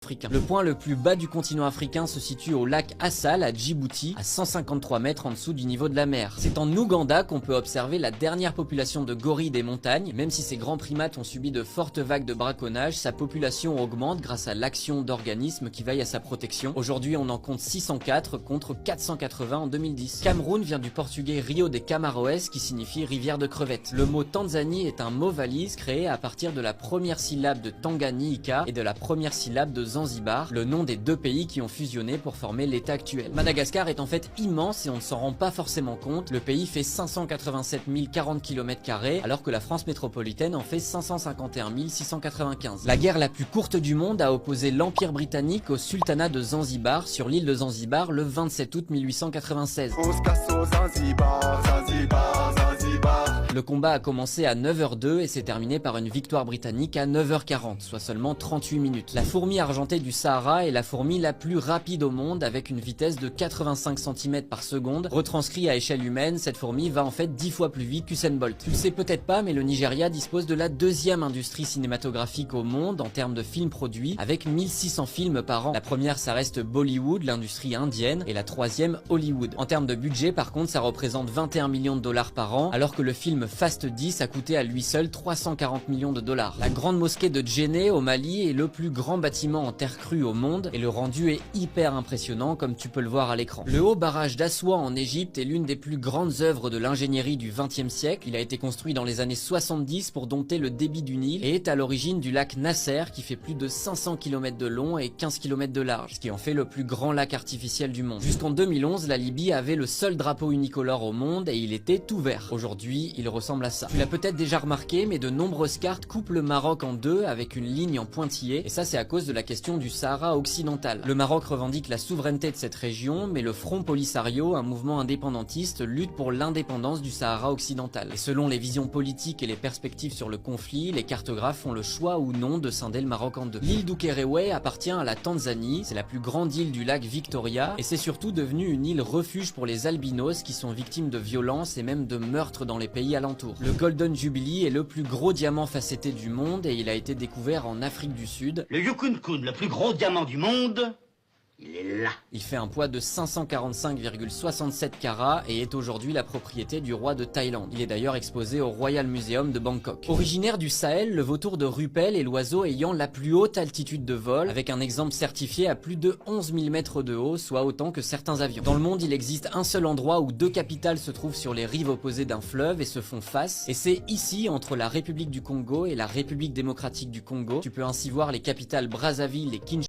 africain. Le point le plus bas du continent africain se situe au lac Assal à Djibouti, à 153 mètres en dessous du niveau de la mer. C'est en Ouganda qu'on peut observer la dernière population de gorilles des montagnes. Même si ces grands primates ont subi de fortes vagues de braconnage, sa population augmente grâce à l'action d'organismes qui veillent à sa protection. Aujourd'hui, on en compte 604 contre 480 en 2010. Cameroun vient du portugais Rio de Camaroes qui signifie rivière de crevettes. Le mot Tanzanie est un mot valise créé à partir de la première syllabe de Tanganyika et de la première syllabe de Zanzibar, le nom des deux pays qui ont fusionné pour former l'état actuel. Madagascar est en fait immense et on ne s'en rend pas forcément compte. Le pays fait 587 040 km², alors que la France métropolitaine en fait 551 695. La guerre la plus courte du monde a opposé l'Empire britannique au sultanat de Zanzibar sur l'île de Zanzibar le 27 août 1896. Le combat a commencé à 9h02 et s'est terminé par une victoire britannique à 9h40, soit seulement 38 minutes. La fourmi argentée du Sahara est la fourmi la plus rapide au monde avec une vitesse de 85 cm par seconde. Retranscrit à échelle humaine, cette fourmi va en fait 10 fois plus vite qu'Usain Bolt. Tu le sais peut-être pas, mais le Nigeria dispose de la deuxième industrie cinématographique au monde en termes de films produits, avec 1600 films par an. La première, ça reste Bollywood, l'industrie indienne, et la troisième, Hollywood. En termes de budget, par contre, ça représente 21 millions de dollars par an, alors que le film Fast 10 a coûté à lui seul 340 millions de dollars. La grande mosquée de Djenné au Mali est le plus grand bâtiment en terre crue au monde et le rendu est hyper impressionnant comme tu peux le voir à l'écran. Le haut barrage d'Assoua en Égypte est l'une des plus grandes œuvres de l'ingénierie du XXe siècle. Il a été construit dans les années 70 pour dompter le débit du Nil et est à l'origine du lac Nasser qui fait plus de 500 km de long et 15 km de large, ce qui en fait le plus grand lac artificiel du monde. Jusqu'en 2011, la Libye avait le seul drapeau unicolore au monde et il était tout vert. Aujourd'hui, il ressemble à ça. Tu l'as peut-être déjà remarqué, mais de nombreuses cartes coupent le Maroc en deux avec une ligne en pointillé, et ça c'est à cause de la question du Sahara occidental. Le Maroc revendique la souveraineté de cette région, mais le Front Polisario, un mouvement indépendantiste, lutte pour l'indépendance du Sahara occidental. Et selon les visions politiques et les perspectives sur le conflit, les cartographes font le choix ou non de scinder le Maroc en deux. L'île d'Ukerewe appartient à la Tanzanie, c'est la plus grande île du lac Victoria, et c'est surtout devenu une île refuge pour les albinos qui sont victimes de violences et même de meurtres dans les pays alentours. Le Golden Jubilee est le plus gros diamant facetté du monde et il a été découvert en Afrique du Sud. Le Yukunkun, le plus gros diamant du monde, il est là. Il fait un poids de 545,67 carats et est aujourd'hui la propriété du roi de Thaïlande. Il est d'ailleurs exposé au Royal Museum de Bangkok. Originaire du Sahel, le vautour de Rupel est l'oiseau ayant la plus haute altitude de vol, avec un exemple certifié à plus de 11 000 mètres de haut, soit autant que certains avions. Dans le monde, il existe un seul endroit où deux capitales se trouvent sur les rives opposées d'un fleuve et se font face, et c'est ici, entre la République du Congo et la République démocratique du Congo. Tu peux ainsi voir les capitales Brazzaville et Kinshasa